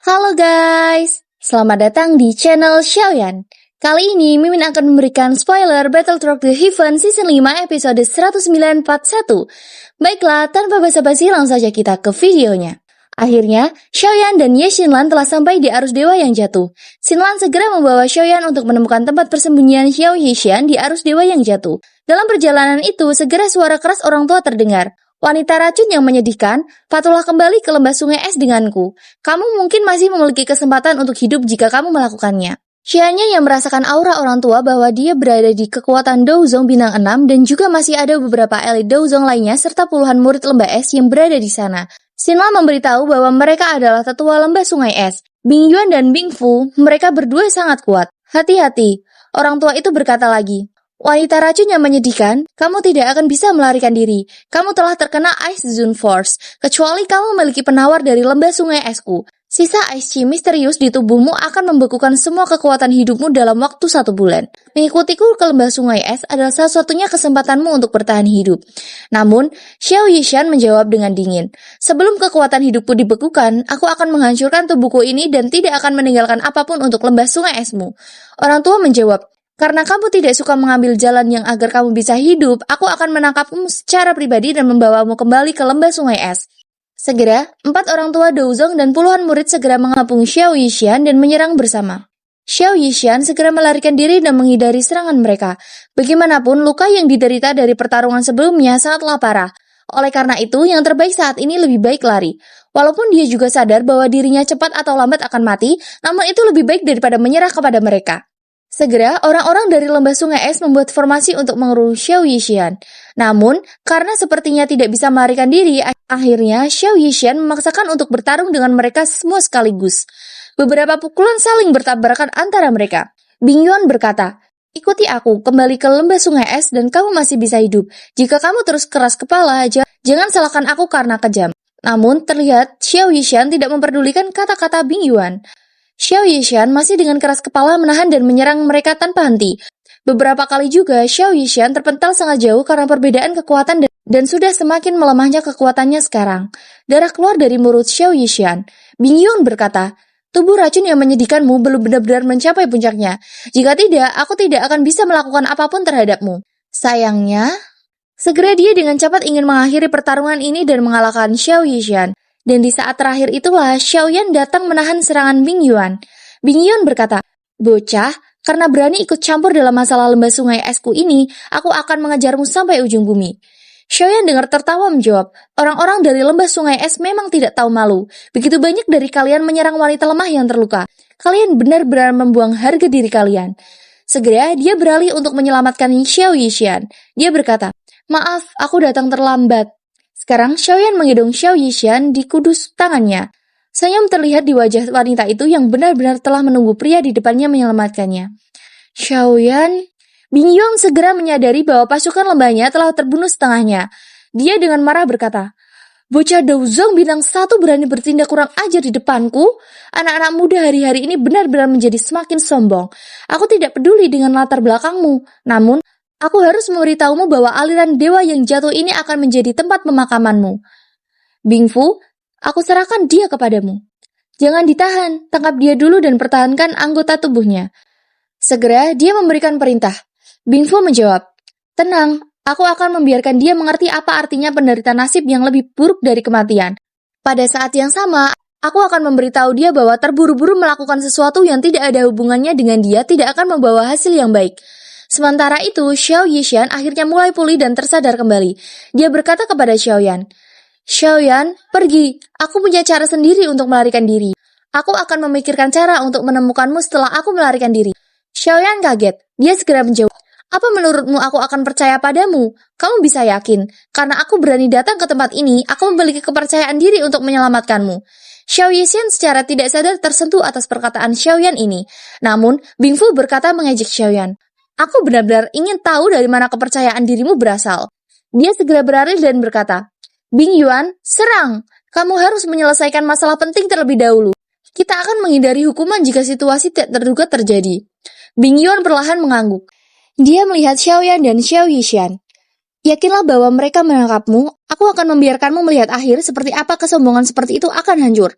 Halo guys, selamat datang di channel Xiaoyan. Kali ini Mimin akan memberikan spoiler Battle Rock the Heaven Season 5 episode 109 part 1. Baiklah, tanpa basa-basi langsung saja kita ke videonya. Akhirnya, Xiaoyan dan Ye Xinlan telah sampai di arus dewa yang jatuh. Xinlan segera membawa Xiaoyan untuk menemukan tempat persembunyian Xiao Yixian di arus dewa yang jatuh. Dalam perjalanan itu, segera suara keras orang tua terdengar. Wanita racun yang menyedihkan, patuhlah kembali ke lembah sungai es denganku. Kamu mungkin masih memiliki kesempatan untuk hidup jika kamu melakukannya. Xianya yang merasakan aura orang tua bahwa dia berada di kekuatan Douzong bintang 6 dan juga masih ada beberapa elit Douzong lainnya serta puluhan murid lembah es yang berada di sana. Xinlan memberitahu bahwa mereka adalah tetua lembah sungai es. Bing Yuan dan Bing Fu, mereka berdua sangat kuat. Hati-hati, orang tua itu berkata lagi. Wanita racun yang menyedihkan, kamu tidak akan bisa melarikan diri. Kamu telah terkena Ice Zone Force, kecuali kamu memiliki penawar dari lembah sungai esku. Sisa Ice Chi misterius di tubuhmu akan membekukan semua kekuatan hidupmu dalam waktu 1 bulan. Mengikutiku ke lembah sungai es adalah satu-satunya kesempatanmu untuk bertahan hidup. Namun, Xiao Yishan menjawab dengan dingin. Sebelum kekuatan hidupku dibekukan, aku akan menghancurkan tubuhku ini dan tidak akan meninggalkan apapun untuk lembah sungai esmu. Orang tua menjawab, karena kamu tidak suka mengambil jalan yang agar kamu bisa hidup, aku akan menangkapmu secara pribadi dan membawamu kembali ke lembah sungai es. Segera, 4 orang tua Douzong dan puluhan murid segera mengepung Xiao Yixian dan menyerang bersama. Xiao Yixian segera melarikan diri dan menghindari serangan mereka. Bagaimanapun, luka yang diderita dari pertarungan sebelumnya sangatlah parah. Oleh karena itu, yang terbaik saat ini lebih baik lari. Walaupun dia juga sadar bahwa dirinya cepat atau lambat akan mati, namun itu lebih baik daripada menyerah kepada mereka. Segera, orang-orang dari lembah sungai es membuat formasi untuk mengeru Xiao Yixian. Namun, karena sepertinya tidak bisa melarikan diri, akhirnya Xiao Yixian memaksakan untuk bertarung dengan mereka semua sekaligus. Beberapa pukulan saling bertabrakan antara mereka. Bing Yuan berkata, ikuti aku, kembali ke lembah sungai es dan kamu masih bisa hidup. Jika kamu terus keras kepala, jangan salahkan aku karena kejam. Namun, terlihat Xiao Yixian tidak memperdulikan kata-kata Bing Yuan. Xiao Yixian masih dengan keras kepala menahan dan menyerang mereka tanpa henti. Beberapa kali juga Xiao Yixian terpental sangat jauh karena perbedaan kekuatan dan sudah semakin melemahnya kekuatannya sekarang. Darah keluar dari mulut Xiao Yixian. Bing Yuan berkata, tubuh racun yang menyedihkanmu belum benar-benar mencapai puncaknya. Jika tidak, aku tidak akan bisa melakukan apapun terhadapmu. Sayangnya, segera dia dengan cepat ingin mengakhiri pertarungan ini dan mengalahkan Xiao Yixian. Dan di saat terakhir itulah Xiaoyan datang menahan serangan Bing Yuan. Bing Yuan berkata, bocah, karena berani ikut campur dalam masalah lembah sungai esku ini, aku akan mengejarmu sampai ujung bumi. Xiaoyan dengar tertawa menjawab, orang-orang dari lembah sungai es memang tidak tahu malu. Begitu banyak dari kalian menyerang wanita lemah yang terluka. Kalian benar-benar membuang harga diri kalian. Segera dia beralih untuk menyelamatkan Xiao Yixian. Dia berkata, maaf, aku datang terlambat. Sekarang Xiaoyan menggendong Xiao Yixian di kudus tangannya. Senyum terlihat di wajah wanita itu yang benar-benar telah menunggu pria di depannya menyelamatkannya. Xiaoyan, Bing Yuan segera menyadari bahwa pasukan lembahnya telah terbunuh setengahnya. Dia dengan marah berkata, bocah Douzong bintang 1 berani bertindak kurang ajar di depanku. Anak-anak muda hari-hari ini benar-benar menjadi semakin sombong. Aku tidak peduli dengan latar belakangmu. Namun, aku harus memberitahumu bahwa aliran dewa yang jatuh ini akan menjadi tempat pemakamanmu. Bing Fu, aku serahkan dia kepadamu. Jangan ditahan, tangkap dia dulu dan pertahankan anggota tubuhnya. Segera dia memberikan perintah. Bing Fu menjawab, tenang, aku akan membiarkan dia mengerti apa artinya penderitaan nasib yang lebih buruk dari kematian. Pada saat yang sama, aku akan memberitahu dia bahwa terburu-buru melakukan sesuatu yang tidak ada hubungannya dengan dia tidak akan membawa hasil yang baik. Sementara itu, Xiao Yixian akhirnya mulai pulih dan tersadar kembali. Dia berkata kepada Xiaoyan, Xiaoyan, pergi. Aku punya cara sendiri untuk melarikan diri. Aku akan memikirkan cara untuk menemukanmu setelah aku melarikan diri. Xiaoyan kaget. Dia segera menjawab, apa menurutmu aku akan percaya padamu? Kamu bisa yakin, karena aku berani datang ke tempat ini, aku memiliki kepercayaan diri untuk menyelamatkanmu. Xiao Yixian secara tidak sadar tersentuh atas perkataan Xiaoyan ini. Namun, Bing Fu berkata mengejek Xiaoyan, aku benar-benar ingin tahu dari mana kepercayaan dirimu berasal. Dia segera beralih dan berkata, Bing Yuan, serang! Kamu harus menyelesaikan masalah penting terlebih dahulu. Kita akan menghindari hukuman jika situasi tidak terduga terjadi. Bing Yuan perlahan mengangguk. Dia melihat Xiaoyan dan Xiao Yixian. Yakinlah bahwa mereka menangkapmu, aku akan membiarkanmu melihat akhir seperti apa kesombongan seperti itu akan hancur.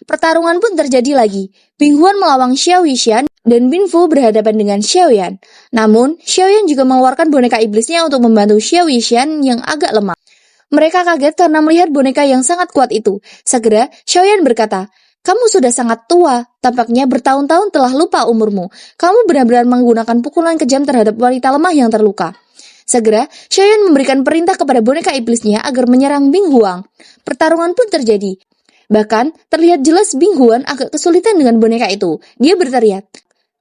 Pertarungan pun terjadi lagi. Bing Huan melawan Xiao Yishan dan Bin Fu berhadapan dengan Xiao Yan. Namun, Xiao Yan juga mengeluarkan boneka iblisnya untuk membantu Xiao Yishan yang agak lemah. Mereka kaget karena melihat boneka yang sangat kuat itu. Segera, Xiao Yan berkata, "Kamu sudah sangat tua, tampaknya bertahun-tahun telah lupa umurmu. Kamu benar-benar menggunakan pukulan kejam terhadap wanita lemah yang terluka." Segera, Xiao Yan memberikan perintah kepada boneka iblisnya agar menyerang Bing Huang. Pertarungan pun terjadi. Bahkan, terlihat jelas Bing Huan agak kesulitan dengan boneka itu. Dia berteriak,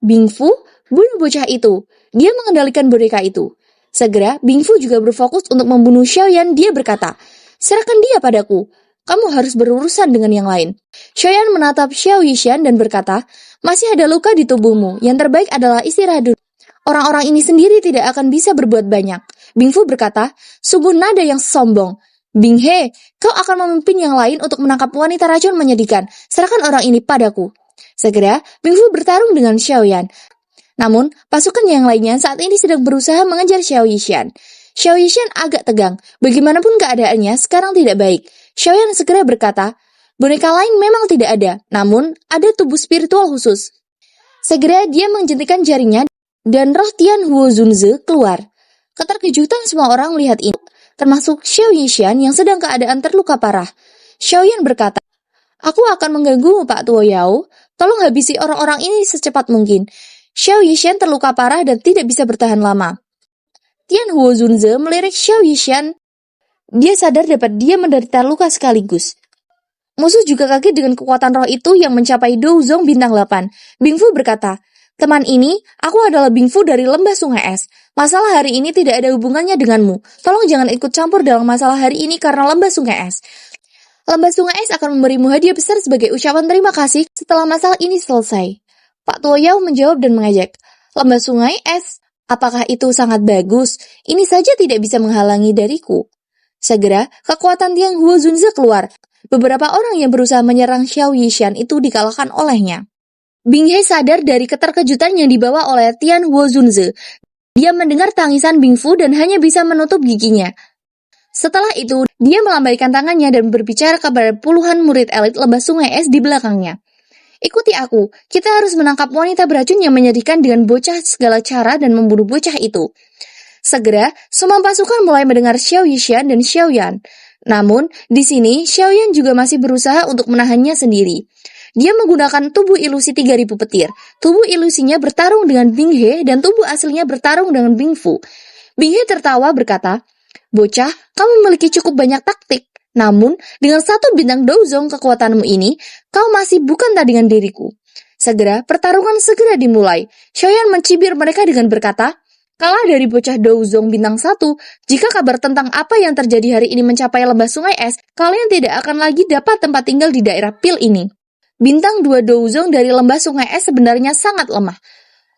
"Bing Fu, bunuh bocah itu." Dia mengendalikan boneka itu. Segera, Bing Fu juga berfokus untuk membunuh Xiao Yan. Dia berkata, "Serahkan dia padaku. Kamu harus berurusan dengan yang lain." Xiao Yan menatap Xiao Yishan dan berkata, "Masih ada luka di tubuhmu. Yang terbaik adalah istirahat dulu. Orang-orang ini sendiri tidak akan bisa berbuat banyak." Bing Fu berkata, "Sungguh nada yang sombong. Bing He, kau akan memimpin yang lain untuk menangkap wanita racun menyedihkan. Serahkan orang ini padaku." Segera, Bing Fu bertarung dengan Xiao Yan. Namun, pasukan yang lainnya saat ini sedang berusaha mengejar Xiao Yishan. Xiao Yishan agak tegang. Bagaimanapun keadaannya sekarang tidak baik. Xiao Yan segera berkata, "Boneka lain memang tidak ada, namun ada tubuh spiritual khusus." Segera dia menjentikan jarinya dan roh Tian Huo Zunze keluar. Keterkejutan semua orang melihat ini, termasuk Xiao Yishan yang sedang keadaan terluka parah. Xiao Yan berkata, "Aku akan mengganggumu, Pak Tuo Yao. Tolong habisi orang-orang ini secepat mungkin." Xiao Yishan terluka parah dan tidak bisa bertahan lama. Tian Huo Zunze melirik Xiao Yishan. Dia sadar dapat dia menderita luka sekaligus. Musuh juga kaget dengan kekuatan roh itu yang mencapai Douzong bintang 8. Bing Fu berkata, "Teman ini, aku adalah Bing Fu dari Lembah Sungai Es. Masalah hari ini tidak ada hubungannya denganmu. Tolong jangan ikut campur dalam masalah hari ini karena Lembah Sungai Es. Lembah Sungai Es akan memberimu hadiah besar sebagai ucapan terima kasih setelah masalah ini selesai." Pak Tuo Yao menjawab dan mengajak, "Lembah Sungai Es, apakah itu sangat bagus? Ini saja tidak bisa menghalangi dariku." Segera, kekuatan Tian Huo Zunze keluar. Beberapa orang yang berusaha menyerang Xiao Yishan itu dikalahkan olehnya. Bing He sadar dari keterkejutan yang dibawa oleh Tian Huo Zunze. Dia mendengar tangisan Bing Fu dan hanya bisa menutup giginya. Setelah itu, dia melambaikan tangannya dan berbicara kepada puluhan murid elit Lembah Sungai Es di belakangnya. "Ikuti aku, kita harus menangkap wanita beracun yang menyedihkan dengan bocah segala cara dan membunuh bocah itu." Segera, semua pasukan mulai mendengar Xiao Yishan dan Xiao Yan. Namun, di sini Xiao Yan juga masih berusaha untuk menahannya sendiri. Dia menggunakan tubuh ilusi 3000 petir. Tubuh ilusinya bertarung dengan Bing He dan tubuh aslinya bertarung dengan Bing Fu. Bing He tertawa berkata, "Bocah, kamu memiliki cukup banyak taktik. Namun, dengan satu bintang Douzong kekuatanmu ini, kau masih bukan tandingan diriku." Segera, pertarungan segera dimulai. Xiao Yan mencibir mereka dengan berkata, "Kalah dari bocah Douzong bintang 1, jika kabar tentang apa yang terjadi hari ini mencapai Lembah Sungai Es, kalian tidak akan lagi dapat tempat tinggal di daerah Pil ini. Bintang 2 Douzong dari Lembah Sungai Es sebenarnya sangat lemah."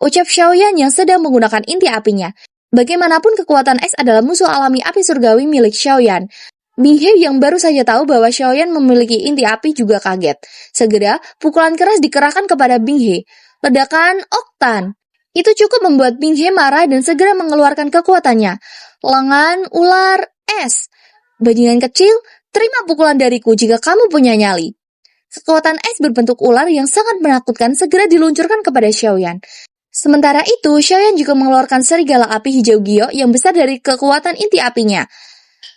Ucap Xiao Yan yang sedang menggunakan inti apinya. Bagaimanapun kekuatan es adalah musuh alami api surgawi milik Xiao Yan. Bing He yang baru saja tahu bahwa Xiao Yan memiliki inti api juga kaget. Segera, pukulan keras dikerahkan kepada Bing He. Ledakan oktan. Itu cukup membuat Bing He marah dan segera mengeluarkan kekuatannya. "Lengan ular es. Bajingan kecil, terima pukulan dariku jika kamu punya nyali." Kekuatan es berbentuk ular yang sangat menakutkan segera diluncurkan kepada Xiao Yan. Sementara itu, Xiao Yan juga mengeluarkan serigala api hijau giok yang besar dari kekuatan inti apinya.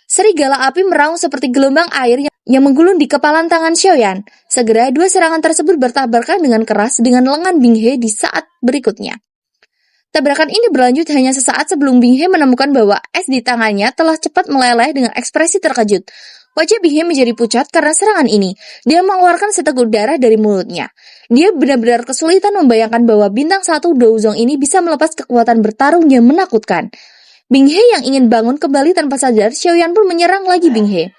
Serigala api meraung seperti gelombang air yang menggulung di kepalan tangan Xiao Yan. Segera, dua serangan tersebut bertabrakan dengan keras dengan lengan Bing He di saat berikutnya. Tabrakan ini berlanjut hanya sesaat sebelum Bing He menemukan bahwa es di tangannya telah cepat meleleh dengan ekspresi terkejut. Wajah Bing He menjadi pucat karena serangan ini. Dia mengeluarkan seteguk darah dari mulutnya. Dia benar-benar kesulitan membayangkan bahwa bintang 1 Douzong ini bisa melepas kekuatan bertarung yang menakutkan. Bing He yang ingin bangun kembali tanpa sadar, Xiao Yan pun menyerang lagi Bing He.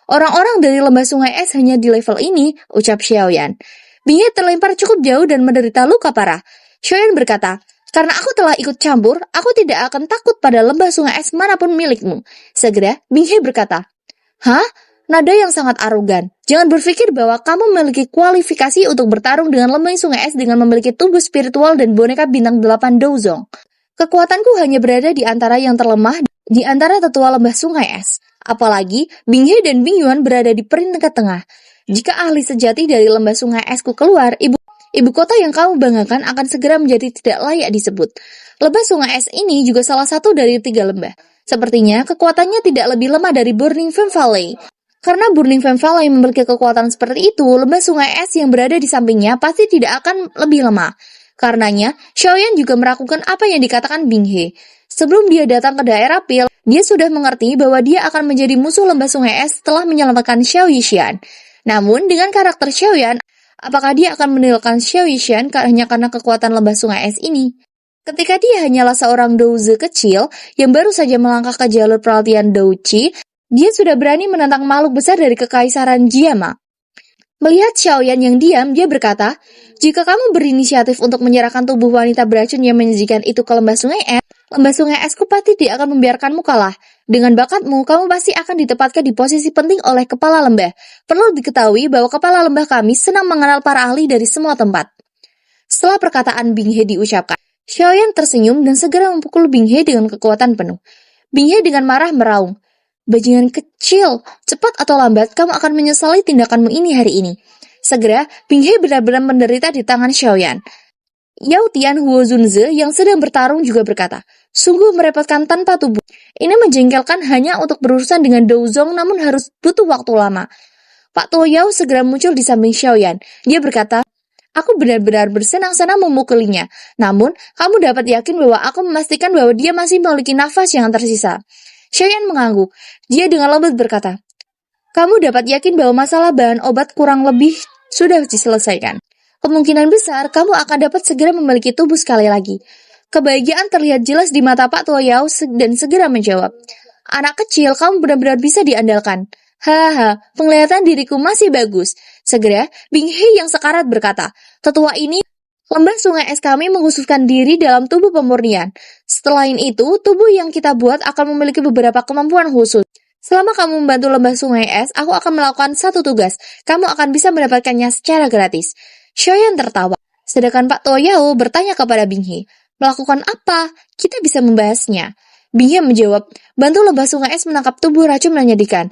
"Orang-orang dari Lembah Sungai Es hanya di level ini," ucap Xiao Yan. Bing He terlempar cukup jauh dan menderita luka parah. Xiao Yan berkata, "Karena aku telah ikut campur, aku tidak akan takut pada Lembah Sungai Es manapun milikmu." Segera, Bing He berkata, "Hah? Nada yang sangat arogan. Jangan berpikir bahwa kamu memiliki kualifikasi untuk bertarung dengan Lembah Sungai Es dengan memiliki tubuh spiritual dan boneka bintang 8 Douzong. Kekuatanku hanya berada di antara yang terlemah di antara tetua Lembah Sungai Es. Apalagi, Bing He dan Bing Yuan berada di peringkat tengah." Jika ahli sejati dari lembah sungai esku keluar, ibu kota yang kamu banggakan akan segera menjadi tidak layak disebut. Lembah sungai es ini juga salah satu dari 3 lembah. Sepertinya kekuatannya tidak lebih lemah dari Burning Flame Valley. Karena Burning Flame Valley memiliki kekuatan seperti itu, lembah sungai es yang berada di sampingnya pasti tidak akan lebih lemah. Karenanya, Xiaoyan juga melakukan apa yang dikatakan Bing He. Sebelum dia datang ke daerah Pil, dia sudah mengerti bahwa dia akan menjadi musuh lembah sungai es setelah menyelamatkan Xiao Yishan. Namun, dengan karakter Xiaoyan, apakah dia akan meninggalkan Xiao Yishan hanya karena kekuatan lembah sungai es ini? Ketika dia hanyalah seorang Douzi kecil yang baru saja melangkah ke jalur pelatihan Douqi, dia sudah berani menentang makhluk besar dari kekaisaran Jiama. Melihat Xiaoyan yang diam, dia berkata, "Jika kamu berinisiatif untuk menyerahkan tubuh wanita beracun yang menyajikan itu ke lembah sungai esku pasti tidak akan membiarkanmu kalah. Dengan bakatmu, kamu pasti akan ditempatkan di posisi penting oleh kepala lembah. Perlu diketahui bahwa kepala lembah kami senang mengenal para ahli dari semua tempat." Setelah perkataan Bing He diucapkan, Xiaoyan tersenyum dan segera memukul Bing He dengan kekuatan penuh. Bing He dengan marah meraung, "Bajingan kecil, cepat atau lambat kamu akan menyesali tindakanmu ini hari ini." Segera, Bing He benar-benar menderita di tangan Xiaoyan. Yao Tian Huo Zunze yang sedang bertarung juga berkata, "Sungguh merepotkan tanpa tubuh. Ini menjengkelkan hanya untuk berurusan dengan Dou Zong namun harus butuh waktu lama." Pak Tuo Yao segera muncul di samping Xiaoyan. Dia berkata, "Aku benar-benar bersenang-senang memukulinya. Namun, kamu dapat yakin bahwa aku memastikan bahwa dia masih memiliki nafas yang tersisa." Xiaoyan mengangguk. Dia dengan lembut berkata, "Kamu dapat yakin bahwa masalah bahan obat kurang lebih sudah diselesaikan. Kemungkinan besar kamu akan dapat segera memiliki tubuh sekali lagi." Kebahagiaan terlihat jelas di mata Pak Tuo Yao dan segera menjawab, "Anak kecil, kamu benar-benar bisa diandalkan." "Haha, penglihatan diriku masih bagus." Segera, Bing He yang sekarat berkata, "Tetua ini, lembah sungai es kami mengkhususkan diri dalam tubuh pemurnian. Selain itu, tubuh yang kita buat akan memiliki beberapa kemampuan khusus. Selama kamu membantu lembah sungai es, aku akan melakukan satu tugas. Kamu akan bisa mendapatkannya secara gratis." Xiaoyan tertawa. Sedangkan Pak Tuo Yao bertanya kepada Bing He, "Melakukan apa? Kita bisa membahasnya." Bing He menjawab, "Bantu lembah sungai es menangkap tubuh racun menyedihkan.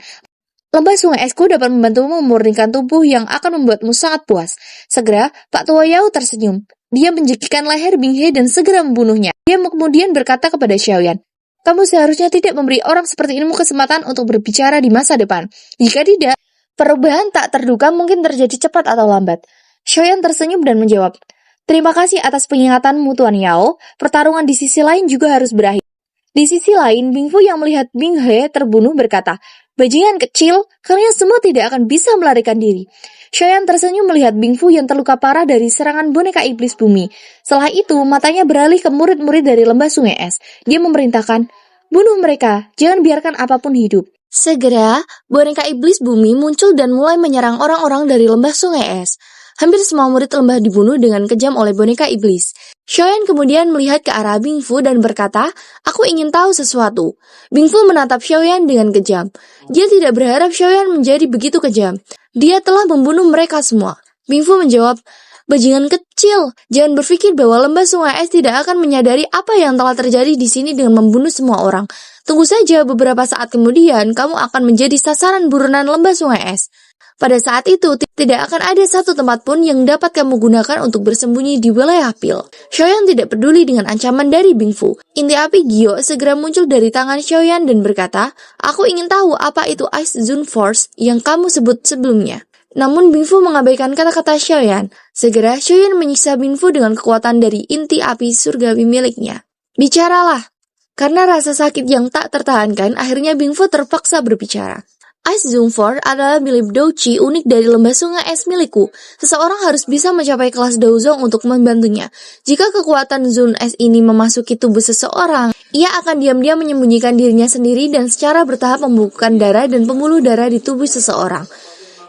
Lembah sungai esku dapat membantumu memurnikan tubuh yang akan membuatmu sangat puas." Segera, Pak Tuo Yao tersenyum. Dia menjekikkan leher Bing He dan segera membunuhnya. Dia kemudian berkata kepada Xiaoyan, "Kamu seharusnya tidak memberi orang seperti ini kesempatan untuk berbicara di masa depan. Jika tidak, perubahan tak terduga mungkin terjadi cepat atau lambat." Xiaoyan tersenyum dan menjawab, "Terima kasih atas pengingatanmu, Tuan Yao. Pertarungan di sisi lain juga harus berakhir." Di sisi lain, Bing Fu yang melihat Bing He terbunuh berkata, "Bajingan kecil, kalian semua tidak akan bisa melarikan diri." Xiaoyan tersenyum melihat Bing Fu yang terluka parah dari serangan boneka iblis bumi. Setelah itu, matanya beralih ke murid-murid dari lembah sungai es. Dia memerintahkan, "Bunuh mereka, jangan biarkan apapun hidup." Segera, boneka iblis bumi muncul dan mulai menyerang orang-orang dari lembah sungai es. Hampir semua murid lembah dibunuh dengan kejam oleh boneka iblis. Xiaoyan kemudian melihat ke arah Bing Fu dan berkata, "Aku ingin tahu sesuatu." Bing Fu menatap Xiaoyan dengan kejam. Dia tidak berharap Xiaoyan menjadi begitu kejam. Dia telah membunuh mereka semua. Bing Fu menjawab, "Bajingan kecil, jangan berpikir bahwa lembah sungai es tidak akan menyadari apa yang telah terjadi di sini dengan membunuh semua orang. Tunggu saja, beberapa saat kemudian kamu akan menjadi sasaran burunan lembah sungai es. Pada saat itu, tidak akan ada satu tempat pun yang dapat kamu gunakan untuk bersembunyi di wilayah Pil." Xiaoyan tidak peduli dengan ancaman dari Bing Fu. Inti api Gyo segera muncul dari tangan Xiaoyan dan berkata, "Aku ingin tahu apa itu Ice Zone Force yang kamu sebut sebelumnya." Namun Bing Fu mengabaikan kata-kata Xiaoyan. Segera Xiaoyan menyiksa Bing Fu dengan kekuatan dari inti api surgawi miliknya. "Bicaralah." Karena rasa sakit yang tak tertahankan, akhirnya Bing Fu terpaksa berbicara. "Ice Zone Force adalah milik Douqi unik dari lembah sungai es milikku. Seseorang harus bisa mencapai kelas Douzong untuk membantunya. Jika kekuatan zone es ini memasuki tubuh seseorang, ia akan diam-diam menyembunyikan dirinya sendiri dan secara bertahap membukukan darah dan pembuluh darah di tubuh seseorang."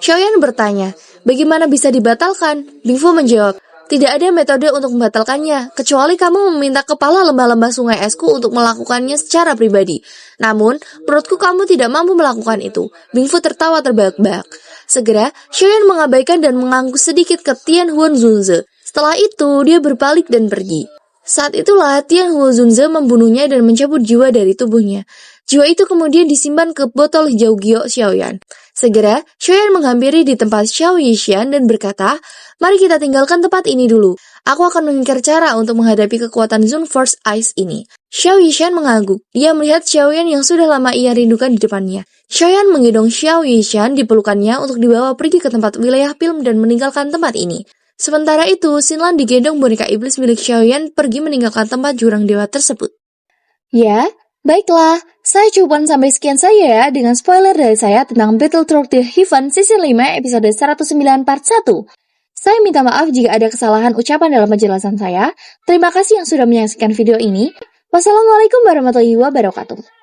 Xiaoyan bertanya, "Bagaimana bisa dibatalkan?" Bing Fu menjawab, "Tidak ada metode untuk membatalkannya, kecuali kamu meminta kepala lembah-lembah sungai esku untuk melakukannya secara pribadi. Namun, menurutku kamu tidak mampu melakukan itu." Bing Fu tertawa terbahak-bahak. Segera, Xiaoyan mengabaikan dan mengangguk sedikit ke Tian Huan Zunze. Setelah itu, dia berbalik dan pergi. Saat itulah Tian Huozunze membunuhnya dan mencabut jiwa dari tubuhnya. Jiwa itu kemudian disimpan ke botol hijau Gyo Xiaoyan. Segera, Xiaoyan menghampiri di tempat Xiao Yixian dan berkata, "Mari kita tinggalkan tempat ini dulu. Aku akan mengingkar cara untuk menghadapi kekuatan Zone Force Ice ini." Xiao Yixian mengangguk. Dia melihat Xiaoyan yang sudah lama ia rindukan di depannya. Xiaoyan menggendong Xiao Yixian di pelukannya untuk dibawa pergi ke tempat wilayah film dan meninggalkan tempat ini. Sementara itu, Xinlan digendong boneka iblis milik Xiaoyan pergi meninggalkan tempat jurang dewa tersebut. Ya, baiklah. Saya cukupkan sampai sekian saja ya dengan spoiler dari saya tentang Battletoads The Heaven Season 5 episode 109 part 1. Saya minta maaf jika ada kesalahan ucapan dalam penjelasan saya. Terima kasih yang sudah menyaksikan video ini. Wassalamualaikum warahmatullahi wabarakatuh.